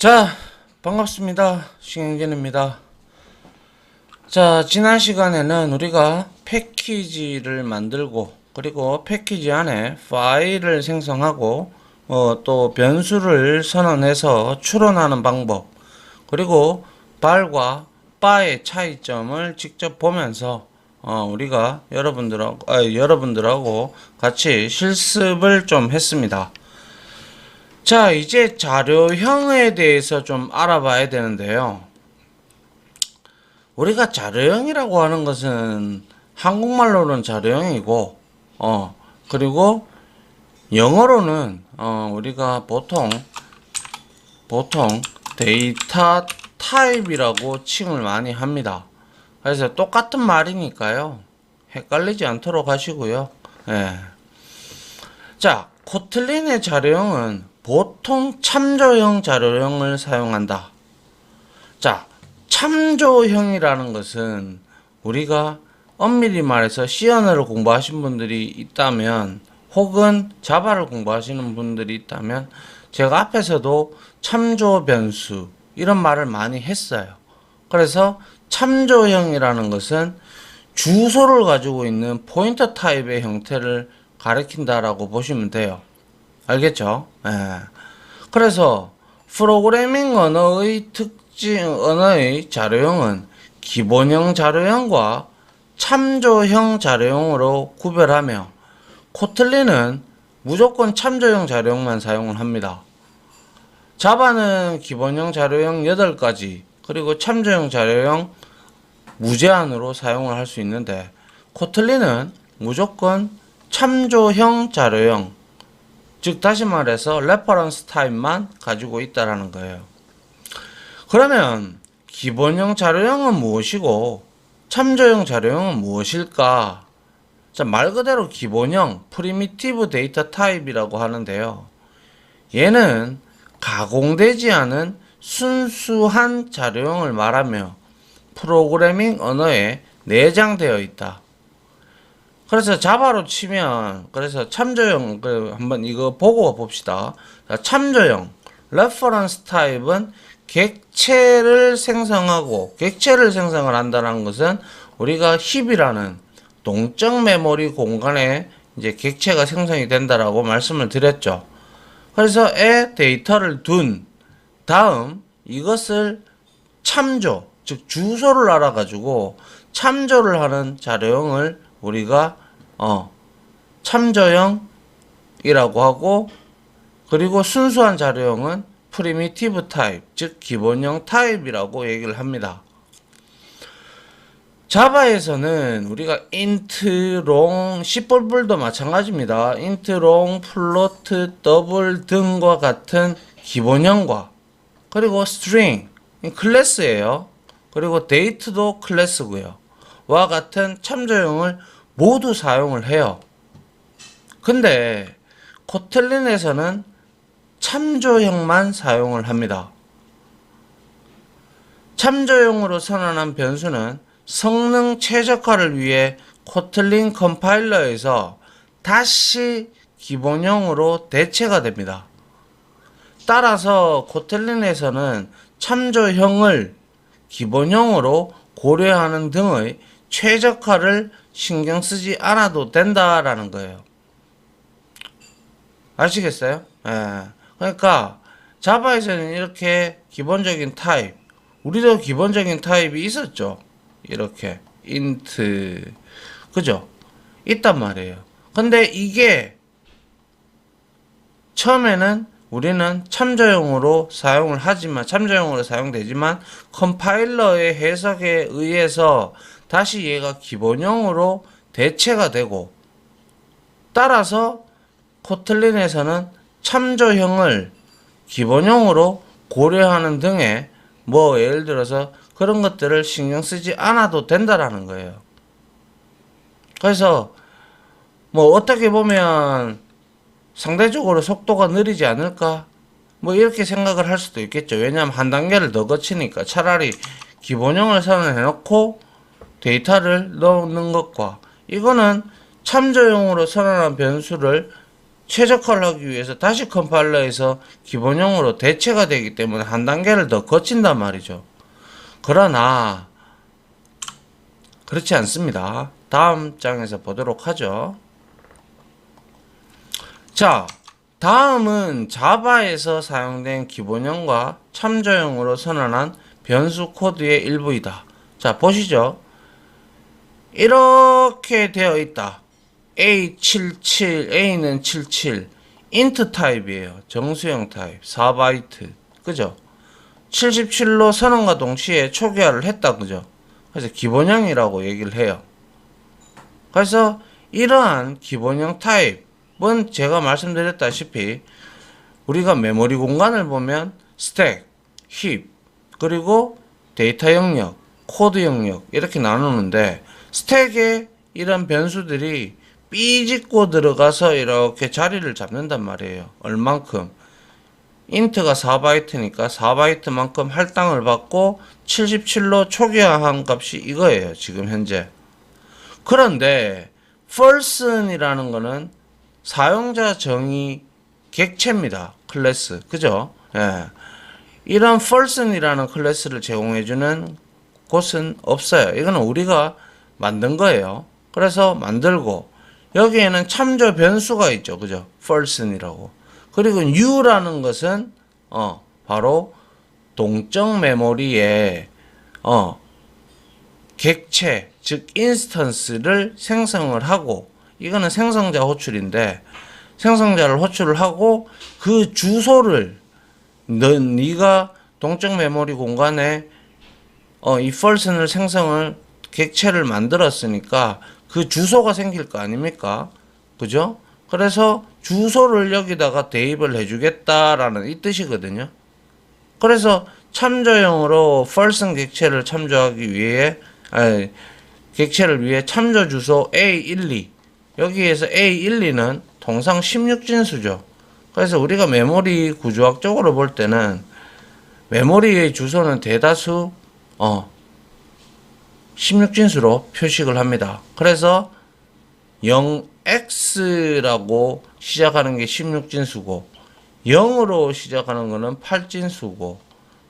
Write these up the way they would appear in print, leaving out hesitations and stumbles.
자, 반갑습니다. 신경진입니다. 자, 지난 시간에는 우리가 패키지를 만들고, 그리고 패키지 안에 파일을 생성하고, 또 변수를 선언해서 추론하는 방법, 그리고 발과 바의 차이점을 직접 보면서 우리가 여러분들하고 같이 실습을 좀 했습니다. 자, 이제 자료형에 대해서 좀 알아봐야 되는데요. 우리가 자료형이라고 하는 것은 한국말로는 자료형이고, 그리고 영어로는 우리가 보통 데이터 타입이라고 칭을 많이 합니다. 그래서 똑같은 말이니까요. 헷갈리지 않도록 하시고요. 예. 자, 코틀린의 자료형은 보통 참조형 자료형을 사용한다. 자, 참조형이라는 것은 우리가 엄밀히 말해서 C 언어를 공부하신 분들이 있다면, 혹은 자바를 공부하시는 분들이 있다면, 제가 앞에서도 참조 변수 이런 말을 많이 했어요. 그래서 참조형이라는 것은 주소를 가지고 있는 포인터 타입의 형태를 가리킨다라고 보시면 돼요. 알겠죠? 예. 그래서 프로그래밍 언어의 언어의 자료형은 기본형 자료형과 참조형 자료형으로 구별하며, 코틀린은 무조건 참조형 자료형만 사용을 합니다. 자바는 기본형 자료형 8가지, 그리고 참조형 자료형 무제한으로 사용을 할 수 있는데, 코틀린은 무조건 참조형 자료형, 즉 다시 말해서 레퍼런스 타입만 가지고 있다라는 거예요. 그러면 기본형 자료형은 무엇이고 참조형 자료형은 무엇일까? 자, 말 그대로 기본형 프리미티브 데이터 타입이라고 하는데요. 얘는 가공되지 않은 순수한 자료형을 말하며 프로그래밍 언어에 내장되어 있다. 그래서 자바로 치면, 그래서 참조형, 한번 이거 보고 봅시다. 자, 참조형 레퍼런스 타입은 객체를 생성을 한다는 것은 우리가 힙이라는 동적 메모리 공간에 이제 객체가 생성이 된다라고 말씀을 드렸죠. 그래서 데이터를 둔 다음 이것을 참조, 즉 주소를 알아가지고 참조를 하는 자료형을 우리가 참조형이라고 하고, 그리고 순수한 자료형은 프리미티브 타입, 즉 기본형 타입이라고 얘기를 합니다. 자바에서는 우리가 int, long, C++도 마찬가지입니다. int, long, float, double 등과 같은 기본형과, 그리고 string, 클래스예요. 그리고 date도 클래스고요. 와 같은 참조형을 모두 사용을 해요. 근데 코틀린에서는 참조형만 사용을 합니다. 참조형으로 선언한 변수는 성능 최적화를 위해 코틀린 컴파일러에서 다시 기본형으로 대체가 됩니다. 따라서 코틀린에서는 참조형을 기본형으로 고려하는 등의 최적화를 신경 쓰지 않아도 된다라는 거예요. 아시겠어요? 예. 그러니까 자바에서는 이렇게 기본적인 타입, 우리도 기본적인 타입이 있었죠. 이렇게 int, 그죠? 있단 말이에요. 근데 이게 처음에는 우리는 참조형으로 사용되지만 컴파일러의 해석에 의해서 다시 얘가 기본형으로 대체가 되고, 따라서 코틀린에서는 참조형을 기본형으로 고려하는 등의 예를 들어서 그런 것들을 신경 쓰지 않아도 된다라는 거예요. 그래서 어떻게 보면 상대적으로 속도가 느리지 않을까? 이렇게 생각을 할 수도 있겠죠. 왜냐하면 한 단계를 더 거치니까. 차라리 기본형을 선언해 놓고 데이터를 넣는 것과, 이거는 참조형으로 선언한 변수를 최적화를 하기 위해서 다시 컴파일러에서 기본형으로 대체가 되기 때문에 한 단계를 더 거친단 말이죠. 그러나 그렇지 않습니다. 다음 장에서 보도록 하죠. 자, 다음은 자바에서 사용된 기본형과 참조형으로 선언한 변수 코드의 일부이다. 자, 보시죠. 이렇게 되어 있다. A77, A는 77, int 타입이에요. 정수형 타입, 4바이트. 그죠? 77로 선언과 동시에 초기화를 했다. 그죠? 그래서 기본형이라고 얘기를 해요. 그래서 이러한 기본형 타입은 제가 말씀드렸다시피 우리가 메모리 공간을 보면 스택, 힙, 그리고 데이터 영역, 코드 영역 이렇게 나누는데 스택에 이런 변수들이 삐짓고 들어가서 이렇게 자리를 잡는단 말이에요. 얼만큼? int가 4바이트니까 4바이트만큼 할당을 받고 77로 초기화한 값이 이거예요. 지금 현재. 그런데 person이라는 거는 사용자 정의 객체입니다. 클래스. 그죠? 예. 이런 person이라는 클래스를 제공해주는 곳은 없어요. 이거는 우리가 만든 거예요. 그래서 만들고 여기에는 참조 변수가 있죠. 그죠? person이라고. 그리고 new라는 것은 바로 동적 메모리에 객체 즉 인스턴스를 생성을 하고 이거는 생성자 호출인데 생성자를 호출을 하고 그 주소를 네가 동적 메모리 공간에 이 person을 생성을 객체를 만들었으니까 그 주소가 생길 거 아닙니까? 그죠? 그래서 주소를 여기다가 대입을 해주겠다라는 이 뜻이거든요. 그래서 참조형으로 person 객체를 참조하기 위해 객체를 위해 참조 주소 A12 여기에서 A12는 통상 16진수죠. 그래서 우리가 메모리 구조학적으로 볼 때는 메모리의 주소는 대다수 16진수로 표식을 합니다. 그래서 0x라고 시작하는 게 16진수고 0으로 시작하는 거는 8진수고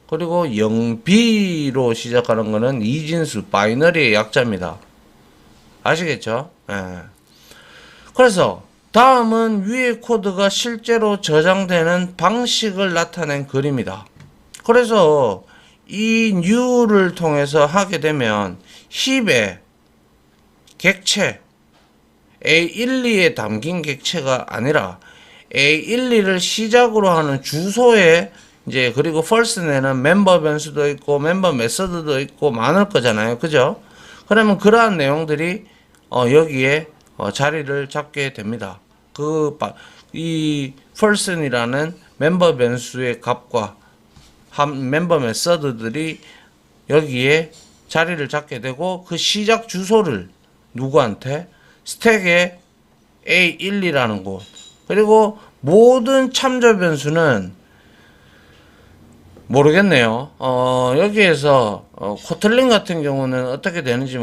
그리고 0b로 시작하는 거는 2진수 바이너리의 약자입니다. 아시겠죠? 예. 그래서 다음은 위의 코드가 실제로 저장되는 방식을 나타낸 그림이다. 그래서 이 new를 통해서 하게 되면 힙의 객체 A12에 담긴 객체가 아니라 A12를 시작으로 하는 주소에 이제 그리고 first에는 멤버 변수도 있고 멤버 메서드도 있고 많을 거잖아요. 그죠? 그러면 그러한 내용들이 여기에 자리를 잡게 됩니다. 이 person이라는 멤버 변수의 값과 멤버 메서드들이 여기에 자리를 잡게 되고 그 시작 주소를 누구한테 스택에 A12라는 곳 그리고 모든 참조 변수는 모르겠네요. 여기에서 코틀린 같은 경우는 어떻게 되는지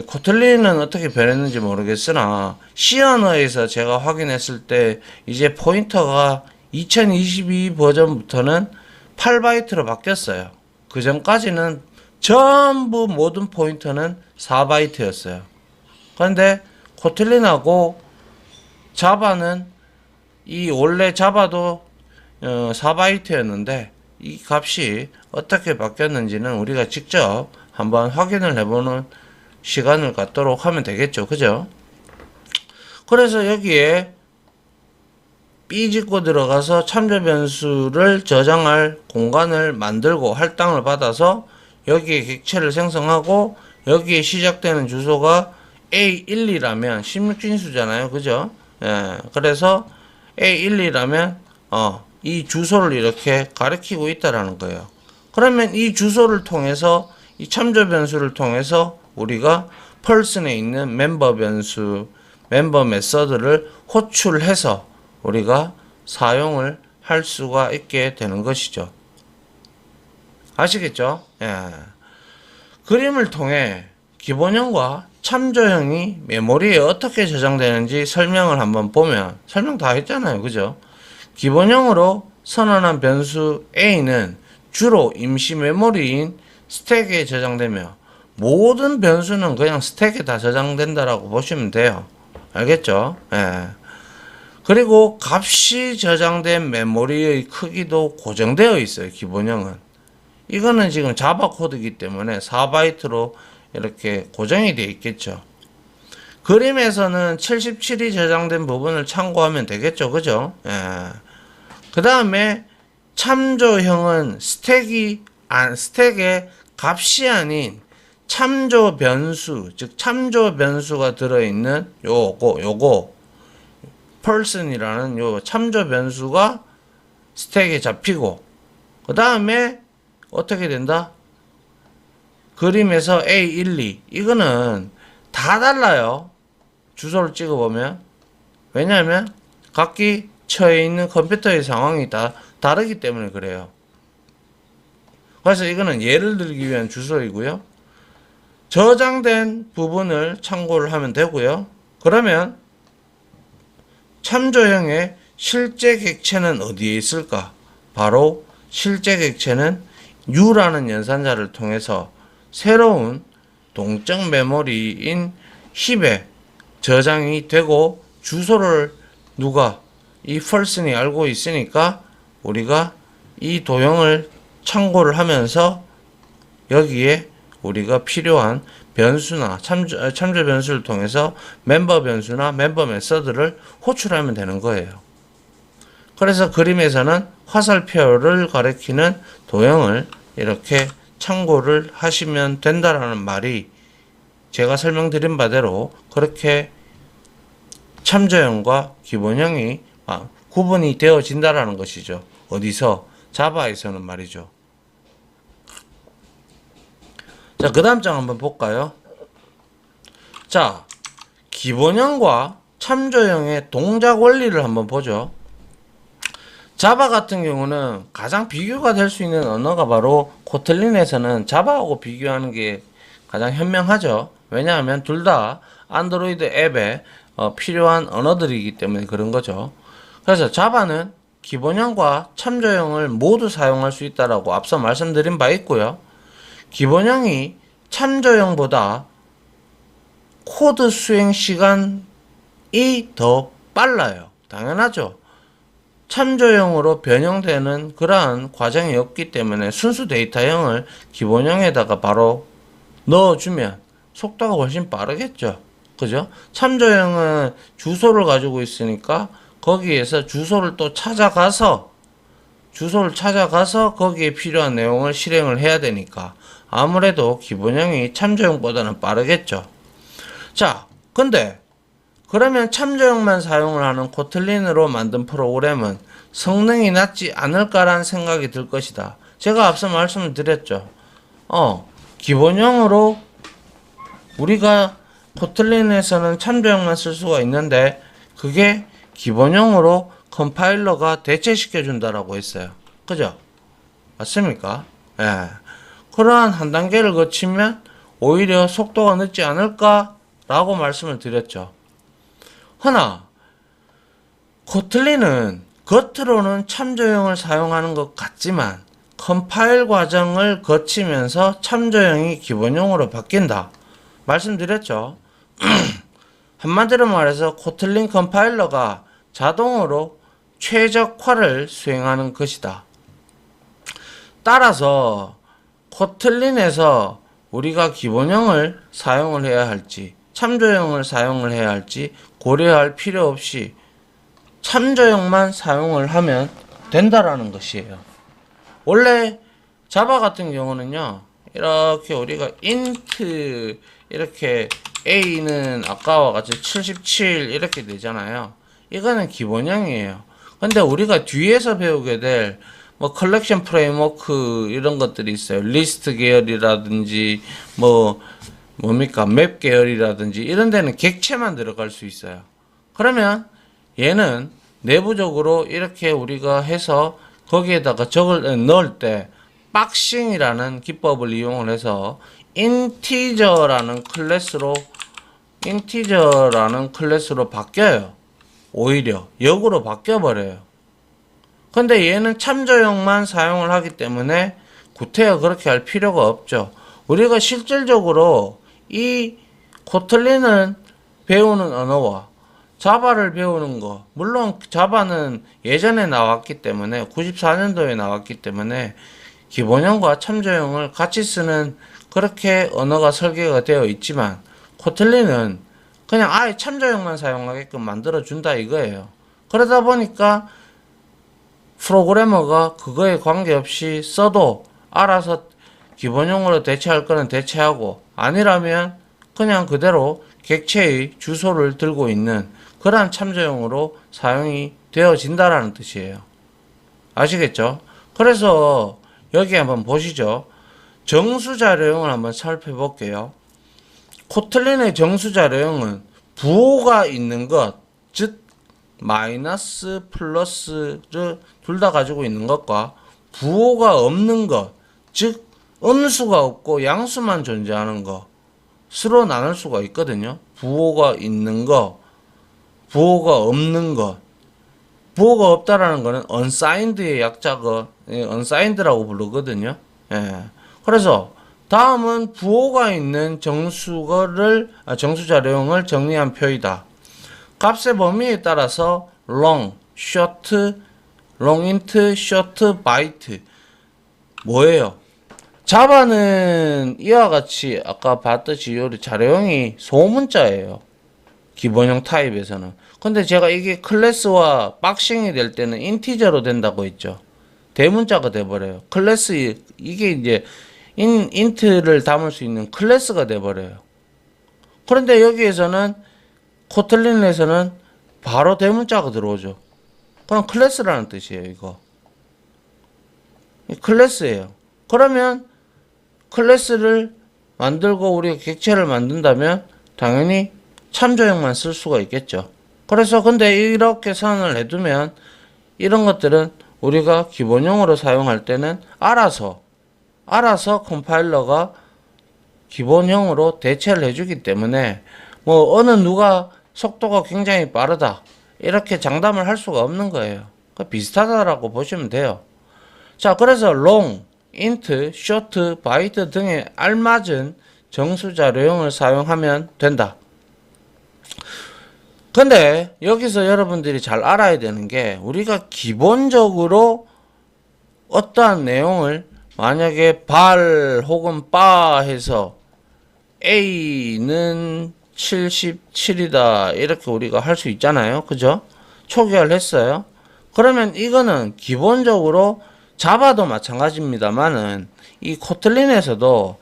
코틀린은 어떻게 변했는지 모르겠으나 C 언어에서 제가 확인했을 때 이제 포인터가 2022 버전부터는 8바이트로 바뀌었어요. 그 전까지는 전부 모든 포인터는 4바이트였어요. 그런데 코틀린하고 자바는 원래 자바도 4바이트였는데 이 값이 어떻게 바뀌었는지는 우리가 직접 한번 확인을 해보는 시간을 갖도록 하면 되겠죠. 그죠? 그래서 여기에 삐짓고 들어가서 참조 변수를 저장할 공간을 만들고 할당을 받아서 여기에 객체를 생성하고 여기에 시작되는 주소가 A12라면 16진수잖아요. 그죠? 예, 그래서 A12라면 이 주소를 이렇게 가리키고 있다라는 거예요. 그러면 이 주소를 통해서 이 참조 변수를 통해서 우리가 person에 있는 멤버 변수, 멤버 메서드를 호출해서 우리가 사용을 할 수가 있게 되는 것이죠. 아시겠죠? 예. 그림을 통해 기본형과 참조형이 메모리에 어떻게 저장되는지 설명을 한번 보면 설명 다 했잖아요. 그죠? 기본형으로 선언한 변수 A는 주로 임시 메모리인 스택에 저장되며 모든 변수는 그냥 스택에 다 저장된다라고 보시면 돼요. 알겠죠? 예. 그리고 값이 저장된 메모리의 크기도 고정되어 있어요. 기본형은. 이거는 지금 자바 코드이기 때문에 4바이트로 이렇게 고정이 되어 있겠죠. 그림에서는 77이 저장된 부분을 참고하면 되겠죠. 그죠? 예. 그 다음에 참조형은 스택에 값이 아닌 참조 변수, 즉 참조 변수가 들어있는 요거 person이라는 요 참조 변수가 스택에 잡히고, 그 다음에 어떻게 된다? 그림에서 A12 이거는 다 달라요. 주소를 찍어보면. 왜냐하면 각기 처해 있는 컴퓨터의 상황이 다 다르기 때문에 그래요. 그래서 이거는 예를 들기 위한 주소이고요. 저장된 부분을 참고를 하면 되고요. 그러면 참조형의 실제 객체는 어디에 있을까? 바로 실제 객체는 U라는 연산자를 통해서 새로운 동적 메모리인 힙에 저장이 되고, 주소를 누가 이 펄슨이 알고 있으니까 우리가 이 도형을 참고를 하면서 여기에 우리가 필요한 변수나 참조 변수를 통해서 멤버 변수나 멤버 메서드를 호출하면 되는 거예요. 그래서 그림에서는 화살표를 가리키는 도형을 이렇게 참고를 하시면 된다라는 말이 제가 설명드린 바대로 그렇게 참조형과 기본형이 구분이 되어진다라는 것이죠. 어디서? 자바에서는 말이죠. 자, 그 다음 장 한번 볼까요? 자, 기본형과 참조형의 동작 원리를 한번 보죠. 자바 같은 경우는 가장 비교가 될 수 있는 언어가 바로 코틀린에서는 자바하고 비교하는 게 가장 현명하죠. 왜냐하면 둘 다 안드로이드 앱에 필요한 언어들이기 때문에 그런 거죠. 그래서 자바는 기본형과 참조형을 모두 사용할 수 있다라고 앞서 말씀드린 바 있고요. 기본형이 참조형보다 코드 수행 시간이 더 빨라요. 당연하죠. 참조형으로 변형되는 그러한 과정이 없기 때문에 순수 데이터형을 기본형에다가 바로 넣어주면 속도가 훨씬 빠르겠죠. 그죠? 참조형은 주소를 가지고 있으니까 거기에서 주소를 찾아가서 거기에 필요한 내용을 실행을 해야 되니까 아무래도 기본형이 참조형보다는 빠르겠죠. 자, 근데 그러면 참조형만 사용을 하는 코틀린으로 만든 프로그램은 성능이 낮지 않을까라는 생각이 들 것이다. 제가 앞서 말씀을 드렸죠. 기본형으로 우리가 코틀린에서는 참조형만 쓸 수가 있는데 그게 기본형으로 컴파일러가 대체시켜 준다라고 했어요. 그죠? 맞습니까? 예. 그러한 한 단계를 거치면 오히려 속도가 늦지 않을까라고 말씀을 드렸죠. 허나 코틀린은 겉으로는 참조형을 사용하는 것 같지만 컴파일 과정을 거치면서 참조형이 기본형으로 바뀐다. 말씀드렸죠. 한마디로 말해서 코틀린 컴파일러가 자동으로 최적화를 수행하는 것이다. 따라서 코틀린에서 우리가 기본형을 사용을 해야 할지 참조형을 사용을 해야 할지 고려할 필요 없이 참조형만 사용을 하면 된다라는 것이에요. 원래 자바 같은 경우는요, 이렇게 우리가 int 이렇게 a는 아까와 같이 77 이렇게 되잖아요. 이거는 기본형이에요. 근데 우리가 뒤에서 배우게 될 컬렉션 프레임워크 이런 것들이 있어요. 리스트 계열이라든지 뭡니까 맵 계열이라든지 이런 데는 객체만 들어갈 수 있어요. 그러면 얘는 내부적으로 이렇게 우리가 해서 거기에다가 넣을 때 박싱이라는 기법을 이용을 해서 인티저라는 클래스로 인티저라는 클래스로 바뀌어요. 오히려 역으로 바뀌어버려요. 근데 얘는 참조형만 사용을 하기 때문에 구태여 그렇게 할 필요가 없죠. 우리가 실질적으로 이 코틀린을 배우는 언어와 자바를 배우는 거, 물론 자바는 예전에 나왔기 때문에 94년도에 나왔기 때문에 기본형과 참조형을 같이 쓰는 그렇게 언어가 설계가 되어 있지만 코틀린은 그냥 아예 참조형만 사용하게끔 만들어준다 이거예요. 그러다 보니까 프로그래머가 그거에 관계없이 써도 알아서 기본형으로 대체할 거는 대체하고 아니라면 그냥 그대로 객체의 주소를 들고 있는 그러한 참조형으로 사용이 되어진다라는 뜻이에요. 아시겠죠? 그래서 여기 한번 보시죠. 정수자료형을 한번 살펴볼게요. 코틀린의 정수자료형은 부호가 있는 것, 즉 마이너스 플러스를 둘 다 가지고 있는 것과 부호가 없는 것, 즉 음수가 없고 양수만 존재하는 것으로 나눌 수가 있거든요. 부호가 있는 것, 부호가 없는 것. 부호가 없다라는 것은 unsigned의 약자가 unsigned라고 부르거든요. 예. 그래서 다음은 부호가 있는 정수자료형을 정리한 표이다. 값의 범위에 따라서 long, short, longint, short, byte 뭐예요? 자바는 이와 같이 아까 봤듯이 요 자료형이 소문자예요. 기본형 타입에서는. 근데 제가 이게 클래스와 박싱이 될 때는 인티저로 된다고 했죠. 대문자가 돼버려요. 클래스 이게 이제 인트를 담을 수 있는 클래스가 돼버려요. 그런데 여기에서는 코틀린에서는 바로 대문자가 들어오죠. 그럼 클래스라는 뜻이에요. 이거 클래스예요. 그러면 클래스를 만들고 우리가 객체를 만든다면 당연히 참조형만 쓸 수가 있겠죠. 그래서 근데 이렇게 선언을 해두면 이런 것들은 우리가 기본형으로 사용할 때는 알아서 컴파일러가 기본형으로 대체를 해주기 때문에 뭐 어느 누가 속도가 굉장히 빠르다 이렇게 장담을 할 수가 없는 거예요. 비슷하다라고 보시면 돼요. 자, 그래서 long, int, short, byte 등에 알맞은 정수자료형을 사용하면 된다. 근데 여기서 여러분들이 잘 알아야 되는 게 우리가 기본적으로 어떠한 내용을 만약에 발 혹은 바 해서 A는 77이다 이렇게 우리가 할 수 있잖아요. 그죠? 초기화를 했어요. 그러면 이거는 기본적으로 자바도 마찬가지입니다만은 이 코틀린에서도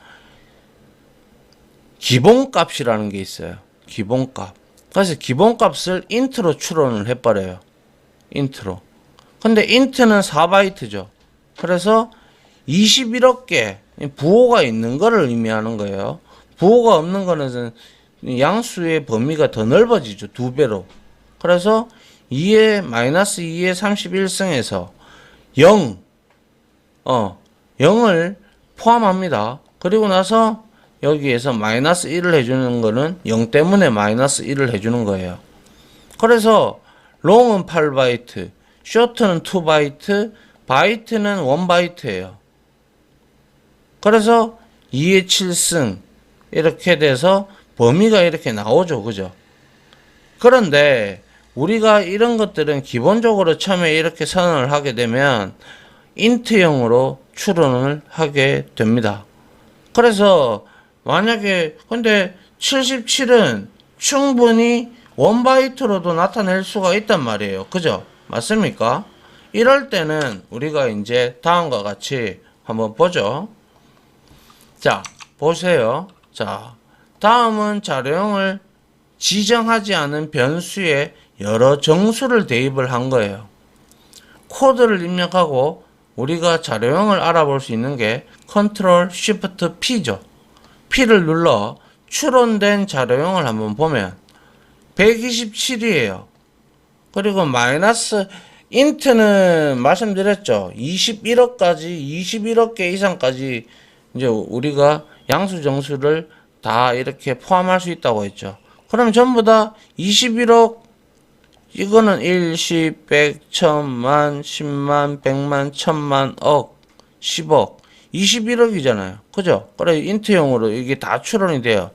기본값이라는 게 있어요. 기본값. 그래서 기본값을 int로 추론을 해버려요. int로. 근데 int는 4바이트죠. 그래서 21억 개 부호가 있는 거를 의미하는 거예요. 부호가 없는 거는 양수의 범위가 더 넓어지죠. 2배로. 그래서 2의 마이너스 2의 31승에서 0을 포함합니다. 그리고 나서 여기에서 마이너스 1을 해주는 거는 0 때문에 마이너스 1을 해주는 거예요. 그래서 long은 8바이트, short는 2바이트, 바이트는 1바이트예요. 그래서 2의 7승 이렇게 돼서 범위가 이렇게 나오죠. 그죠? 그런데 우리가 이런 것들은 기본적으로 처음에 이렇게 선언을 하게 되면 int형으로 추론을 하게 됩니다. 그래서 만약에 근데 77은 충분히 1바이트로도 나타낼 수가 있단 말이에요. 그죠? 맞습니까? 이럴 때는 우리가 이제 다음과 같이 한번 보죠. 자, 보세요. 자, 다음은 자료형을 지정하지 않은 변수에 여러 정수를 대입을 한 거예요. 코드를 입력하고 우리가 자료형을 알아볼 수 있는 게 Ctrl Shift P죠. P를 눌러 추론된 자료형을 한번 보면 127이에요. 그리고 마이너스 int는 말씀드렸죠. 21억 개 이상까지 이제 우리가 양수 정수를 다 이렇게 포함할 수 있다고 했죠. 그럼 전부 다 21억, 이거는 1, 10, 100, 1000만, 10만, 100만, 1000만, 억, 10억, 21억이잖아요. 그죠? 그래, 인트형으로 이게 다 추론이 돼요.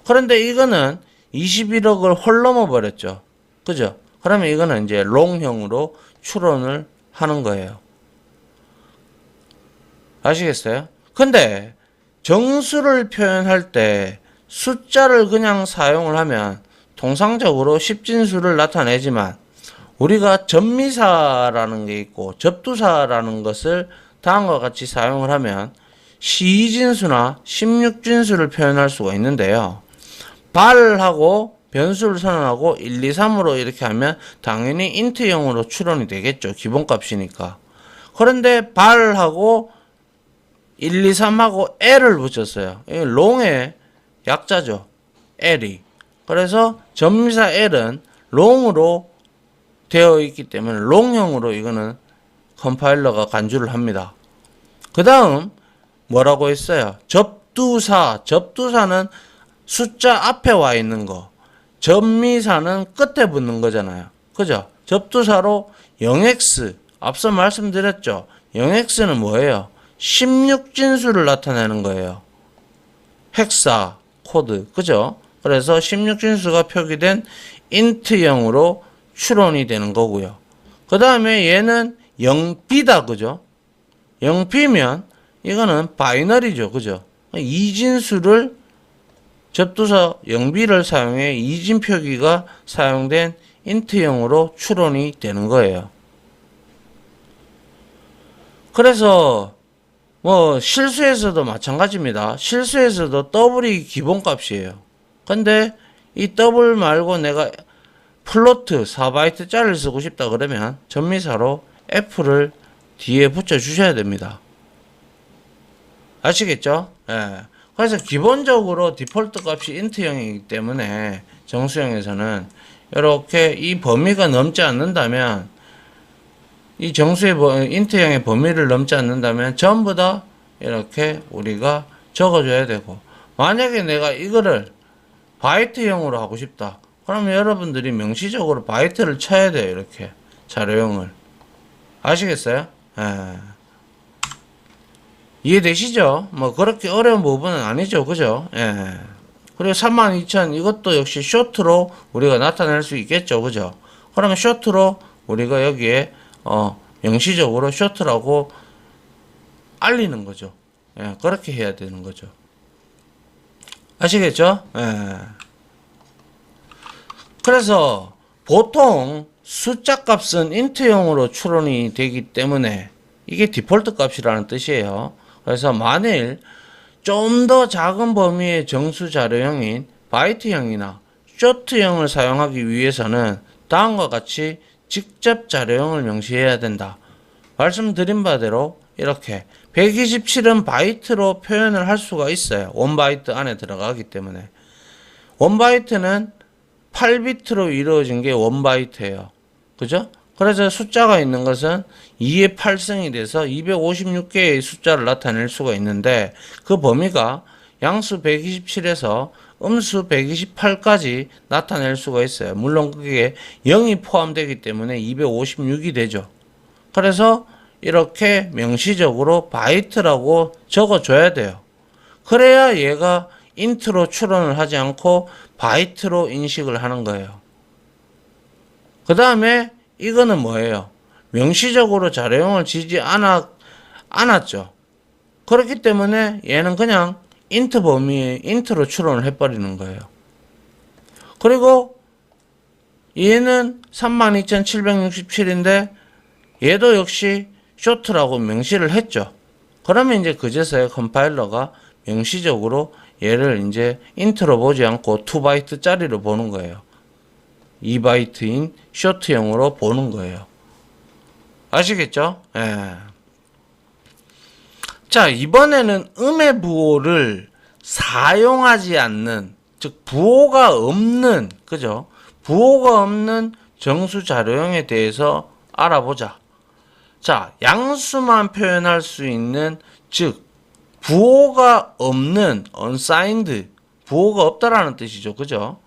그런데 이거는 21억을 홀 넘어버렸죠. 그죠? 그러면 이거는 이제 롱형으로 추론을 하는 거예요. 아시겠어요? 근데 정수를 표현할 때 숫자를 그냥 사용을 하면 통상적으로 십진수를 나타내지만 우리가 접미사라는 게 있고 접두사라는 것을 다음과 같이 사용을 하면 12진수나 16진수를 표현할 수가 있는데요. 발하고 변수를 선언하고 1, 2, 3으로 이렇게 하면 당연히 인트형으로 추론이 되겠죠. 기본값이니까. 그런데 발하고 1, 2, 3하고 L을 붙였어요. 이 롱의 약자죠. L이. 그래서 접미사 L은 롱으로 되어 있기 때문에 롱형으로 이거는 컴파일러가 간주를 합니다. 그 다음 뭐라고 했어요? 접두사. 접두사는 숫자 앞에 와 있는 거. 접미사는 끝에 붙는 거잖아요. 그죠? 접두사로 0x. 앞서 말씀드렸죠. 0x는 뭐예요? 16진수를 나타내는 거예요. 헥사 코드. 그죠? 그래서 16진수가 표기된 인트형으로 추론이 되는 거고요. 그 다음에 얘는 0b다. 그죠? 0b면 이거는 바이너리죠. 그죠? 2진수를 접두사 0b를 사용해 2진 표기가 사용된 인트형으로 추론이 되는 거예요. 그래서 뭐 실수에서도 마찬가지입니다. 실수에서도 더블이 기본값이에요. 근데 이 더블 말고 내가 플로트 4바이트짜리를 쓰고 싶다 그러면 접미사로 F를 뒤에 붙여 주셔야 됩니다. 아시겠죠? 예. 그래서 기본적으로 디폴트 값이 인트형이기 때문에 정수형에서는 이렇게 이 범위가 넘지 않는다면 이 정수의 인트형의 범위를 넘지 않는다면 전부 다 이렇게 우리가 적어줘야 되고, 만약에 내가 이거를 바이트형으로 하고 싶다. 그러면 여러분들이 명시적으로 바이트를 쳐야 돼요. 이렇게 자료형을. 아시겠어요? 예. 이해되시죠? 뭐 그렇게 어려운 부분은 아니죠. 그죠? 예. 그리고 32,000 이것도 역시 쇼트로 우리가 나타낼 수 있겠죠. 그죠? 그러면 쇼트로 우리가 여기에 명시적으로 쇼트라고 알리는 거죠. 예, 그렇게 해야 되는 거죠. 아시겠죠? 예. 그래서 보통 숫자 값은 인트형으로 추론이 되기 때문에 이게 디폴트 값이라는 뜻이에요. 그래서 만일 좀 더 작은 범위의 정수 자료형인 바이트형이나 쇼트형을 사용하기 위해서는 다음과 같이 직접 자료형을 명시해야 된다. 말씀드린 바대로 이렇게 127은 바이트로 표현을 할 수가 있어요. 1바이트 안에 들어가기 때문에. 1바이트는 8비트로 이루어진 게 1바이트예요. 그죠? 그래서 숫자가 있는 것은 2의 8승이 돼서 256개의 숫자를 나타낼 수가 있는데 그 범위가 양수 127에서 음수 128까지 나타낼 수가 있어요. 물론 그게 0이 포함되기 때문에 256이 되죠. 그래서 이렇게 명시적으로 바이트라고 적어줘야 돼요. 그래야 얘가 인트로 추론을 하지 않고 바이트로 인식을 하는 거예요. 그 다음에 이거는 뭐예요? 명시적으로 자료형을 지지 않았죠. 그렇기 때문에 얘는 그냥 인트 범위에 인트로 추론을 해버리는 거예요. 그리고 얘는 32,767인데 얘도 역시 쇼트라고 명시를 했죠. 그러면 이제 그제서야 컴파일러가 명시적으로 얘를 이제 인트로 보지 않고 2바이트짜리로 보는 거예요. 2바이트인 쇼트형으로 보는 거예요. 아시겠죠? 예. 자, 이번에는 음의 부호를 사용하지 않는, 즉 부호가 없는, 그죠? 부호가 없는 정수 자료형에 대해서 알아보자. 자, 양수만 표현할 수 있는, 즉 부호가 없는 unsigned, 부호가 없다라는 뜻이죠. 그죠?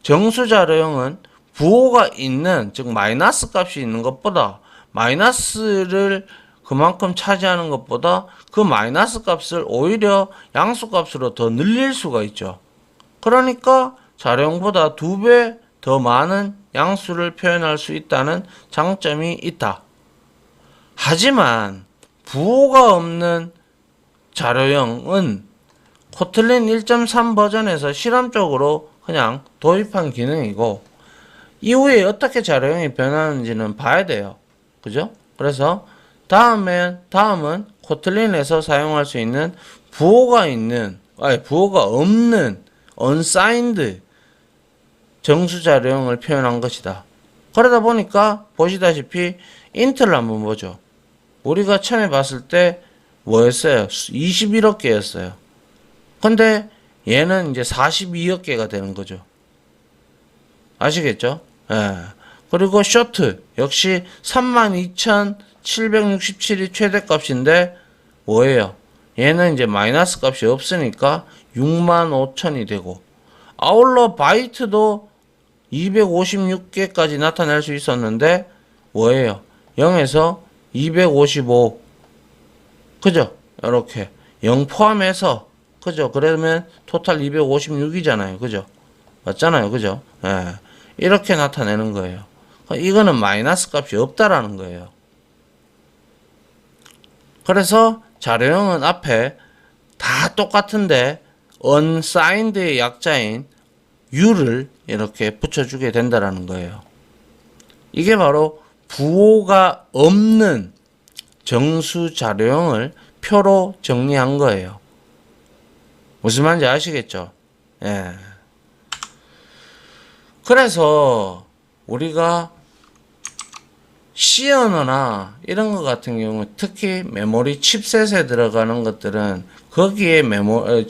정수자료형은 부호가 있는, 즉 마이너스 값이 있는 것보다 마이너스를 그만큼 차지하는 것보다 그 마이너스 값을 오히려 양수 값으로 더 늘릴 수가 있죠. 그러니까 자료형보다 2배 더 많은 양수를 표현할 수 있다는 장점이 있다. 하지만 부호가 없는 자료형은 코틀린 1.3 버전에서 실험적으로 그냥 도입한 기능이고 이후에 어떻게 자료형이 변하는지는 봐야 돼요. 그죠? 그래서 다음은 코틀린에서 사용할 수 있는 부호가 없는 unsigned 정수 자료형을 표현한 것이다. 그러다 보니까 보시다시피 int를 한번 보죠. 우리가 처음에 봤을 때 뭐였어요? 21억 개였어요. 근데 얘는 이제 42억 개가 되는 거죠. 아시겠죠? 예. 그리고 쇼트 역시 32,767이 최대값인데 뭐예요? 얘는 이제 마이너스 값이 없으니까 65,000이 되고 아울러 바이트도 256개까지 나타낼 수 있었는데 뭐예요? 0에서 255 그죠? 이렇게 0 포함해서 그죠? 그러면 토탈 256이잖아요. 그죠? 맞잖아요. 그죠? 예. 이렇게 나타내는 거예요. 이거는 마이너스 값이 없다라는 거예요. 그래서 자료형은 앞에 다 똑같은데 unsigned의 약자인 u를 이렇게 붙여주게 된다라는 거예요. 이게 바로 부호가 없는 정수 자료형을 표로 정리한 거예요. 무슨 말인지 아시겠죠? 예. 그래서 우리가 C 언어나 이런 것 같은 경우 특히 메모리 칩셋에 들어가는 것들은 거기에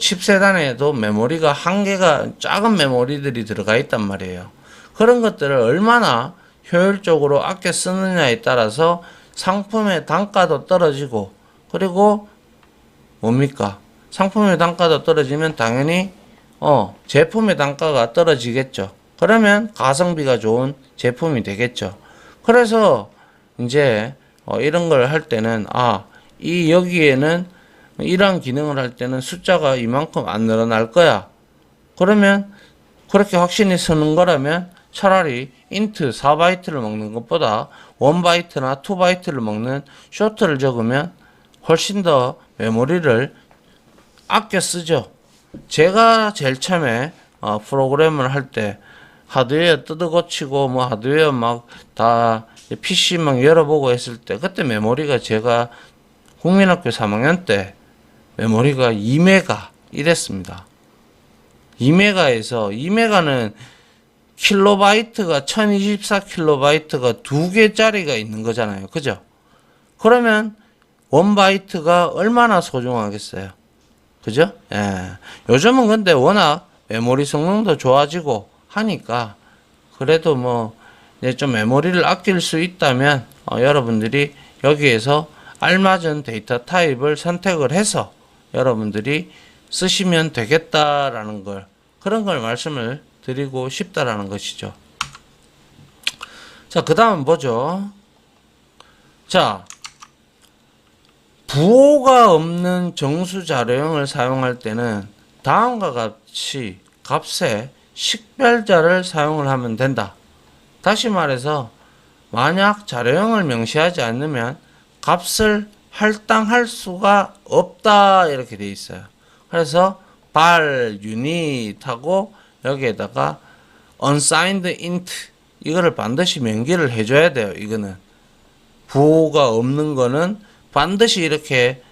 칩셋 안에도 메모리가 한계가 작은 메모리들이 들어가 있단 말이에요. 그런 것들을 얼마나 효율적으로 아껴 쓰느냐에 따라서 상품의 단가도 떨어지고 그리고 뭡니까? 상품의 단가도 떨어지면 당연히 제품의 단가가 떨어지겠죠. 그러면 가성비가 좋은 제품이 되겠죠. 그래서 이제 이런 걸 할 때는 여기에는 이러한 기능을 할 때는 숫자가 이만큼 안 늘어날 거야. 그러면 그렇게 확신이 서는 거라면 차라리 int 4바이트를 먹는 것보다 1바이트나 2바이트를 먹는 쇼트를 적으면 훨씬 더 메모리를 아껴 쓰죠. 제가 제일 처음에 프로그램을 할 때 하드웨어 뜯어고치고 뭐 하드웨어 막 다 PC 막 열어보고 했을 때 그때 메모리가 제가 국민학교 3학년 때 메모리가 2메가 이랬습니다. 2메가에서 2메가는 킬로바이트가 1024킬로바이트가 2개짜리가 있는 거잖아요. 그죠? 그러면 1바이트가 얼마나 소중하겠어요. 그죠? 예. 요즘은 근데 워낙 메모리 성능도 좋아지고 하니까 그래도 뭐 이제 좀 메모리를 아낄 수 있다면 여러분들이 여기에서 알맞은 데이터 타입을 선택을 해서 여러분들이 쓰시면 되겠다라는 걸 그런 걸 말씀을 드리고 싶다라는 것이죠. 자, 그 다음 뭐죠? 자, 부호가 없는 정수 자료형을 사용할 때는 다음과 같이 값에 식별자를 사용을 하면 된다. 다시 말해서 만약 자료형을 명시하지 않으면 값을 할당할 수가 없다 이렇게 돼 있어요. 그래서 발, 유닛 하고 여기에다가 unsigned int 이거를 반드시 명기를 해줘야 돼요. 이거는 부호가 없는 거는 반드시 이렇게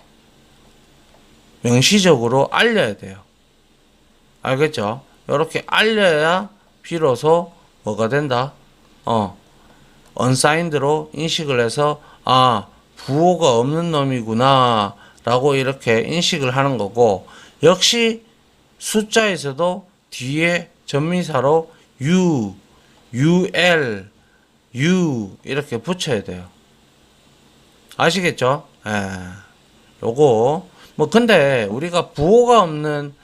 명시적으로 알려야 돼요. 알겠죠? 이렇게 알려야 비로소 뭐가 된다? unsigned로 인식을 해서 부호가 없는 놈이구나 라고 이렇게 인식을 하는 거고 역시 숫자에서도 뒤에 전미사로 u, ul, u 이렇게 붙여야 돼요. 아시겠죠? 요거 뭐 근데 우리가 부호가 없는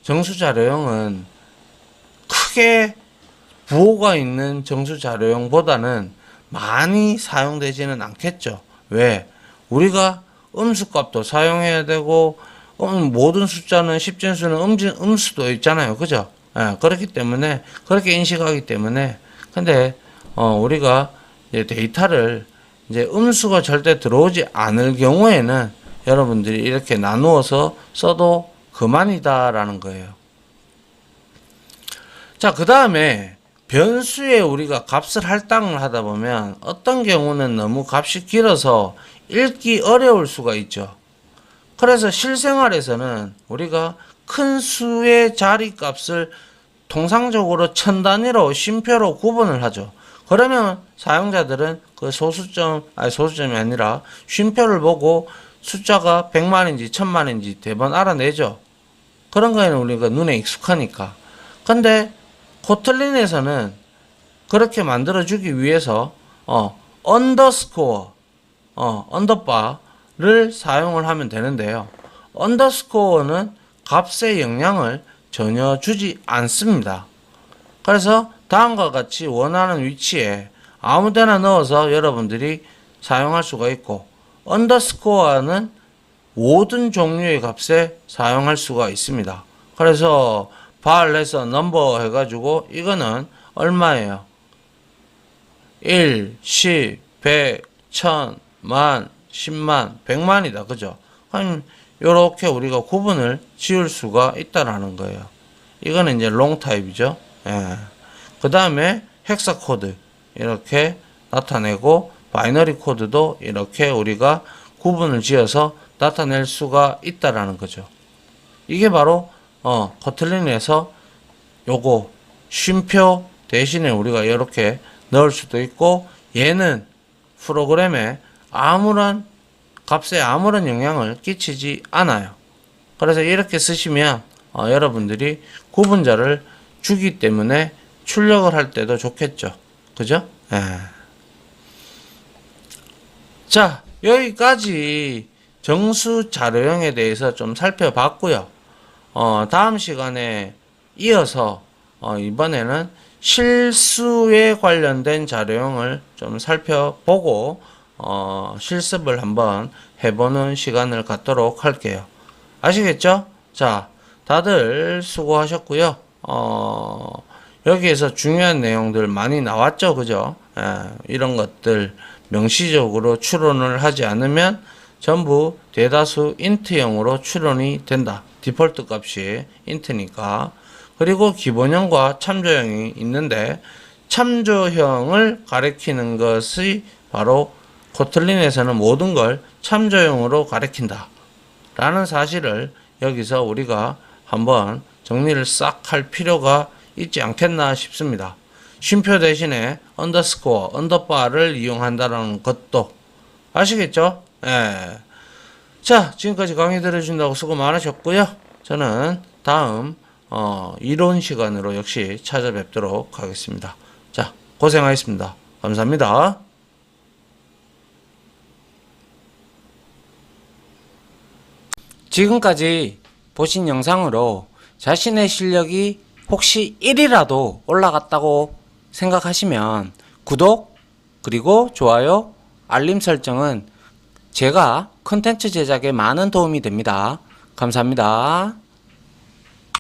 정수 자료형은 크게 부호가 있는 정수 자료형보다는 많이 사용되지는 않겠죠. 왜? 우리가 음수값도 사용해야 되고 모든 숫자는 10진수는 음수도 있잖아요. 그죠? 예, 그렇기 때문에 그렇게 인식하기 때문에 근데 우리가 이제 데이터를 이제 음수가 절대 들어오지 않을 경우에는 여러분들이 이렇게 나누어서 써도 그만이다라는 거예요. 자, 그 다음에 변수에 우리가 값을 할당을 하다 보면 어떤 경우는 너무 값이 길어서 읽기 어려울 수가 있죠. 그래서 실생활에서는 우리가 큰 수의 자리 값을 통상적으로 천 단위로 쉼표로 구분을 하죠. 그러면 사용자들은 그 소수점이 아니라 쉼표를 보고 숫자가 100만인지 1000만인지 대번 알아내죠. 그런 거에는 우리가 눈에 익숙하니까. 근데 코틀린에서는 그렇게 만들어주기 위해서 언더스코어, 언더바를 사용을 하면 되는데요. 언더스코어는 값의 영향을 전혀 주지 않습니다. 그래서 다음과 같이 원하는 위치에 아무데나 넣어서 여러분들이 사용할 수가 있고, 언더스코어는 모든 종류의 값에 사용할 수가 있습니다. 그래서 발에서 넘버 해가지고 이거는 얼마예요? 1, 10, 100, 1000, 만, 10만, 100만이다. 그죠? 그럼 요렇게 우리가 구분을 지을 수가 있다라는 거예요. 이거는 이제 롱 타입이죠. 예. 그 다음에 헥사 코드 이렇게 나타내고 바이너리 코드도 이렇게 우리가 구분을 지어서 나타낼 수가 있다라는 거죠. 이게 바로 코틀린에서 요거 쉼표 대신에 우리가 이렇게 넣을 수도 있고, 얘는 프로그램에 아무런 값에 아무런 영향을 끼치지 않아요. 그래서 이렇게 쓰시면 여러분들이 구분자를 주기 때문에 출력을 할 때도 좋겠죠. 그죠? 예. 자, 여기까지 정수 자료형에 대해서 좀 살펴봤고요. 다음 시간에 이어서 이번에는 실수에 관련된 자료형을 좀 살펴보고 실습을 한번 해보는 시간을 갖도록 할게요. 아시겠죠? 자, 다들 수고하셨고요. 여기에서 중요한 내용들 많이 나왔죠. 그죠? 이런 것들 명시적으로 추론을 하지 않으면 전부 대다수 인트형으로 추론이 된다. 디폴트 값이 인트니까. 그리고 기본형과 참조형이 있는데, 참조형을 가리키는 것이 바로 코틀린에서는 모든 걸 참조형으로 가리킨다 라는 사실을 여기서 우리가 한번 정리를 싹 할 필요가 있지 않겠나 싶습니다. 쉼표 대신에 언더스코어, 언더바를 이용한다는 것도 아시겠죠? 예. 자, 지금까지 강의 들어주신다고 수고 많으셨고요. 저는 다음 이론 시간으로 역시 찾아뵙도록 하겠습니다. 자, 고생하셨습니다. 감사합니다. 지금까지 보신 영상으로 자신의 실력이 혹시 1이라도 올라갔다고 생각하시면 구독, 그리고 좋아요, 알림 설정은 제가 컨텐츠 제작에 많은 도움이 됩니다. 감사합니다.